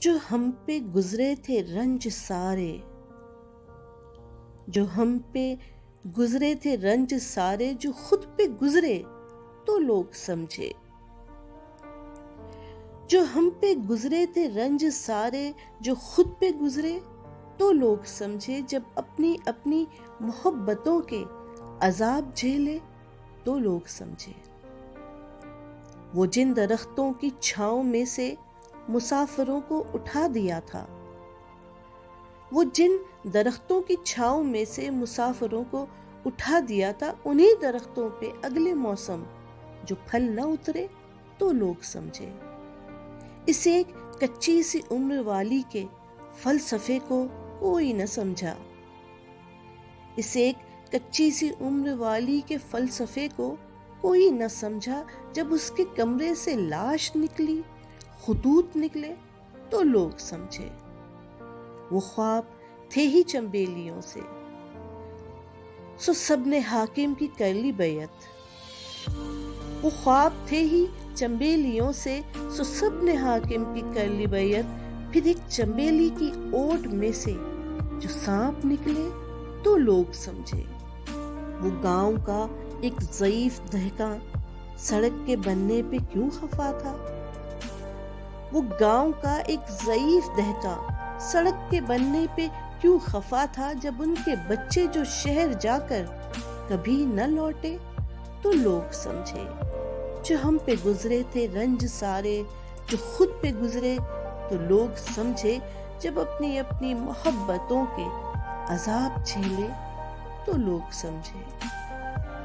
جو ہم پہ گزرے تھے رنج سارے، جو ہم پہ گزرے تھے رنج سارے، جو خود پہ گزرے تو لوگ سمجھے، جو ہم پہ گزرے تھے رنج سارے، جو خود پہ گزرے تو لوگ سمجھے، جب اپنی اپنی محبتوں کے عذاب جھیلے تو لوگ سمجھے۔ وہ جن درختوں کی چھاؤں میں سے مسافروں کو اٹھا دیا تھا، وہ جن درختوں کی چھاؤں میں سے مسافروں کو اٹھا دیا تھا، انہی درختوں پہ اگلے موسم جو پھل نہ اترے تو لوگ سمجھے۔ اس ایک کچی سی عمر والی کے فلسفے کو کوئی نہ سمجھا، اس ایک کچی سی عمر والی کے فلسفے کو کوئی نہ سمجھا، جب اس کے کمرے سے لاش نکلی، خطوط نکلے تو لوگ سمجھے۔ وہ خواب تھے ہی چنبیلیوں سے، سو سب نے حاکم کی کر لی بیعت۔ وہ خواب تھے ہی چنبیلیوں سے، سو سب نے حاکم کی کر لی بیعت۔ پھر ایک چنبیلی کی اوٹ میں سے جو سانپ نکلے تو لوگ سمجھے۔ وہ گاؤں کا ایک ضعیف دہقاں سڑک کے بننے پہ کیوں خفا تھا؟ وہ گاؤں کا ایک ضعیف دہقاں سڑک کے بننے پہ کیوں خفا تھا، جب ان کے بچے جو شہر جا کر کبھی نہ لوٹے تو لوگ سمجھے۔ جو ہم پہ گزرے تھے رنج سارے، جو خود پہ گزرے تو لوگ سمجھے، جب اپنی اپنی محبتوں کے عذاب جھیلے تو لوگ سمجھے۔